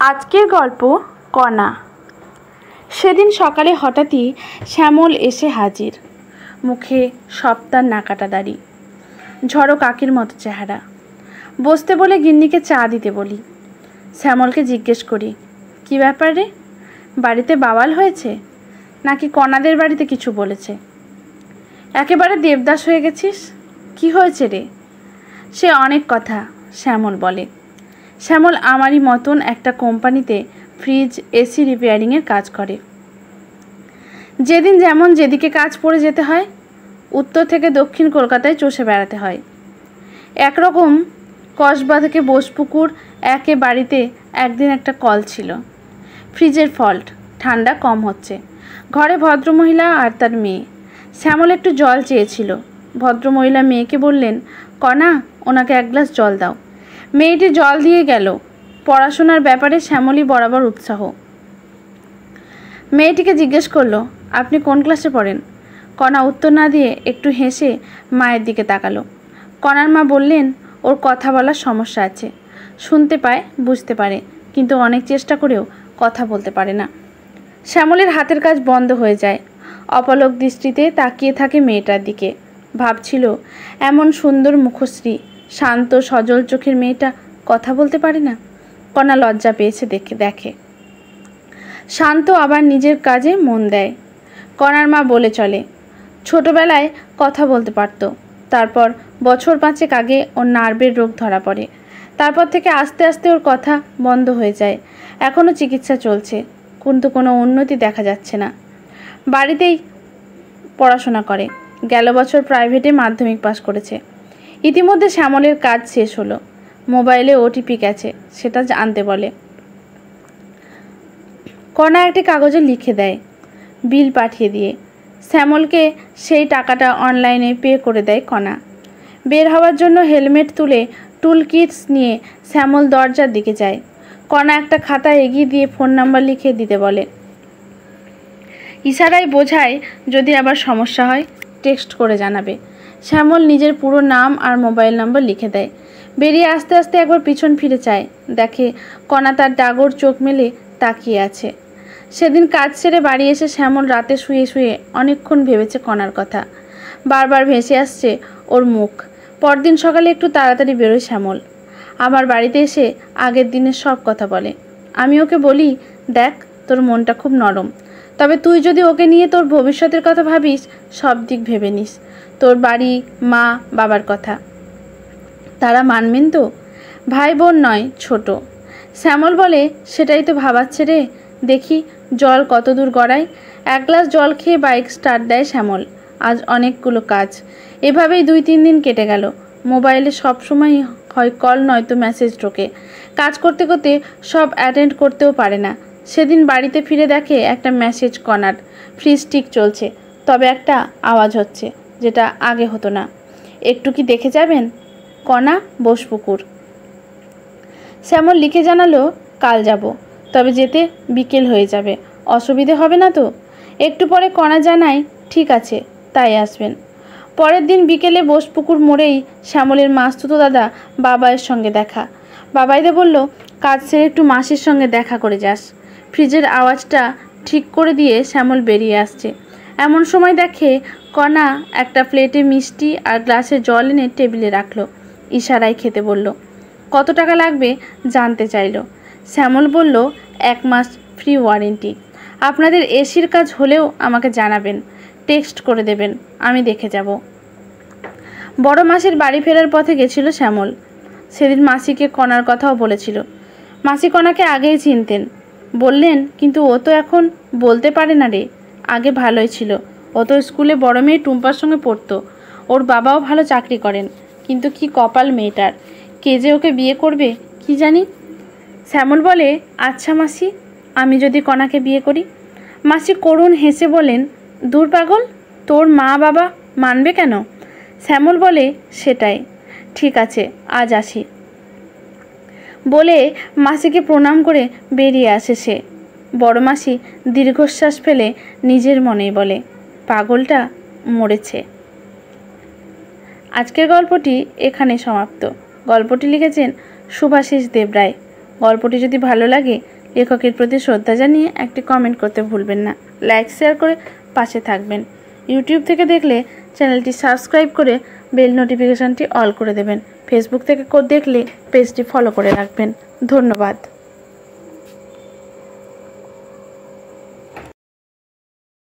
আজকের গল্প কণা। সেদিন সকালে হঠাৎই শ্যামল এসে হাজির, মুখে সপ্তার নাকাটা দাড়ি, ঝড়ো কাকির মতো চেহারা। বসতে বলে গিন্নিকে চা দিতে বলি। শ্যামলকে জিজ্ঞেস করি, কি ব্যাপার রে, বাড়িতে বাওয়াল হয়েছে নাকি কণাদের বাড়িতে কিছু বলেছে? একেবারে দেবদাস হয়ে গেছিস, কি হয়েছে রে? সে অনেক কথা, শ্যামল বলে। শ্যামল আমারই মতন একটা কোম্পানিতে ফ্রিজ এসি রিপেয়ারিংয়ের কাজ করে। যেদিন যেমন যেদিকে কাজ পড়ে যেতে হয়, উত্তর থেকে দক্ষিণ কলকাতায় চষে বেড়াতে হয়। একরকম কসবা থেকে বোসপুকুর একে বাড়িতে একদিন একটা কল ছিল, ফ্রিজের ফল্ট, ঠান্ডা কম হচ্ছে। ঘরে ভদ্রমহিলা আর তার মেয়ে। শ্যামল একটু জল চেয়েছিল। ভদ্রমহিলা মেয়েকে বললেন, কণা, ওনাকে এক গ্লাস জল দাও। মেয়েটি জল দিয়ে গেল। পড়াশোনার ব্যাপারে শ্যামলই বরাবর উৎসাহ। মেয়েটিকে জিজ্ঞেস করলো, আপনি কোন ক্লাসে পড়েন? কণা উত্তর না দিয়ে একটু হেসে মায়ের দিকে তাকালো। কণার মা বললেন, ওর কথা বলার সমস্যা আছে, শুনতে পায়, বুঝতে পারে, কিন্তু অনেক চেষ্টা করেও কথা বলতে পারে না। শ্যামলের হাতের কাজ বন্ধ হয়ে যায়। অপলক দৃষ্টিতে তাকিয়ে থাকে মেয়েটার দিকে। ভাবছিল, এমন সুন্দর মুখশ্রী, শান্ত সজল চোখের মেয়েটা কথা বলতে পারে না। কণা লজ্জা পেয়েছে দেখে। শান্ত আবার নিজের কাজে মন দেয়। কণার মা বলে চলে, ছোটবেলায় কথা বলতে পারত, তারপর বছর 5 আগে ওর নার্ভের রোগ ধরা পড়ে। তারপর থেকে আস্তে আস্তে ওর কথা বন্ধ হয়ে যায়। এখনও চিকিৎসা চলছে, কিন্তু কোনো উন্নতি দেখা যাচ্ছে না। বাড়িতেই পড়াশোনা করে, গেল বছর প্রাইভেটে মাধ্যমিক পাশ করেছে। ইতিমধ্যে শ্যামলের কাজ শেষ হলো। মোবাইলে ওটিপি গেছে, সেটা আনতে বলে। কণা একটি কাগজে লিখে দেয়, বিল পাঠিয়ে দিয়ে। শ্যামলকে সেই টাকাটা অনলাইনে পে করে দেয় কণা। বের হওয়ার জন্য হেলমেট তুলে টুল কিটস নিয়ে শ্যামল দরজার দিকে যায়। কণা একটা খাতা এগিয়ে দিয়ে ফোন নাম্বার লিখে দিতে বলে। ইশারায় বোঝায় যদি আবার সমস্যা হয় টেক্সট করে জানাবে। শ্যামল নিজের পুরো নাম আর মোবাইল নাম্বার লিখে দেয়। বেরিয়ে আস্তে আস্তে একবার পিছন ফিরে চায়, দেখে কণা তার ডাগর চোখ মেলে তাকিয়ে আছে। সেদিন কাজ সেরে বাড়ি এসে শ্যামল রাতে শুয়ে শুয়ে অনেকক্ষণ ভেবেছে কণার কথা। বারবার ভেসে আসছে ওর মুখ। পরদিন সকালে একটু তাড়াতাড়ি বেরোয় শ্যামল। আমার বাড়িতে এসে আগের দিনের সব কথা বলে। আমি ওকে বলি, দেখ, তোর মনটা খুব নরম, তবে তুই যদি ওকে নিয়ে তোর ভবিষ্যতের কথা ভাবিস, সব দিক ভেবে নিস। তোর বাড়ি, মা, বাবার কথা, তারা মানবেন তো? ভাই বোন নয়, ছোট। শ্যামল বলে, সেটাই তো ভাবাচ্ছে রে, দেখি জল কত দূর গড়ায়। 1 গ্লাস জল খেয়ে বাইক স্টার্ট দেয় শ্যামল। আজ অনেকগুলো কাজ। এভাবেই 2-3 দিন কেটে গেল। মোবাইলে সবসময় হয় কল নয়তো মেসেজ ঢোকে। কাজ করতে করতে সব অ্যাটেন্ড করতেও পারে না। সেদিন বাড়িতে ফিরে দেখে একটা মেসেজ কণার, ফ্রিজ ঠিক চলছে, তবে একটা আওয়াজ হচ্ছে, যেটা আগে হতো না। একটু কি দেখে যাবেন? কণা, বোসপুকুর। শ্যামল লিখে জানালো, কাল যাব, তবে যেতে বিকেল হয়ে যাবে, অসুবিধে হবে না তো? একটু পরে কণা জানায়, ঠিক আছে, তাই আসবেন। পরের দিন বিকেলে বোসপুকুর মোড়েই শ্যামলের মাস্তুতো দাদা বাবাইয়ের সঙ্গে দেখা। বাবাইদে বলল, কাজ সেরে একটু মাসির সঙ্গে দেখা করে যাস। ফ্রিজের আওয়াজটা ঠিক করে দিয়ে শ্যামল বেরিয়ে আসছে। এমন সময় দেখে কণা একটা প্লেটে মিষ্টি আর গ্লাসে জল এনে টেবিলে রাখলো। ইশারায় খেতে বলল। কত টাকা লাগবে জানতে চাইল। শ্যামল বলল, 1 মাস ফ্রি ওয়ারেন্টি। আপনাদের এসির কাজ হলেও আমাকে জানাবেন, টেক্সট করে দেবেন, আমি দেখে যাব। বড় মাসির বাড়ি ফেরার পথে গেছিল শ্যামল। সেদিন মাসিকে কণার কথাও বলেছিল। মাসি কণাকে আগেই চিনতেন। বললেন, কিন্তু ও তো এখন বলতে পারে না রে, আগে ভালোই ছিল। ও তো স্কুলে বড় মেয়ে টুম্পার সঙ্গে পড়তো। ওর বাবাও ভালো চাকরি করেন, কিন্তু কি কপাল মেয়েটার, কে যে ওকে বিয়ে করবে কি জানি। শ্যামল বলে, আচ্ছা মাসি, আমি যদি কণাকে বিয়ে করি? মাসি করুণ হেসে বলেন, দূর পাগল, তোর মা বাবা মানবে কেন? শ্যামল বলে, সেটাই, ঠিক আছে, আজ আসি। বলে মাসিকে প্রণাম করে বেরিয়ে আসে সে। বড় মাসি দীর্ঘশ্বাস ফেলে নিজের মনেই বলে, পাগলটা মরেছে। আজকের গল্পটি এখানে সমাপ্ত। গল্পটি লিখেছেন শুভাশিস দেবরায়, গল্পটি যদি ভালো লাগে লেখকের প্রতি শ্রদ্ধা জানিয়ে একটি কমেন্ট করতে ভুলবেন না। লাইক শেয়ার করে পাশে থাকবেন। ইউটিউব থেকে দেখলে চ্যানেলটি সাবস্ক্রাইব করে বেল নোটিফিকেশনটি অল করে দেবেন। ফেসবুক থেকে দেখলে পেজটি ফলো করে রাখবেন। ধন্যবাদ।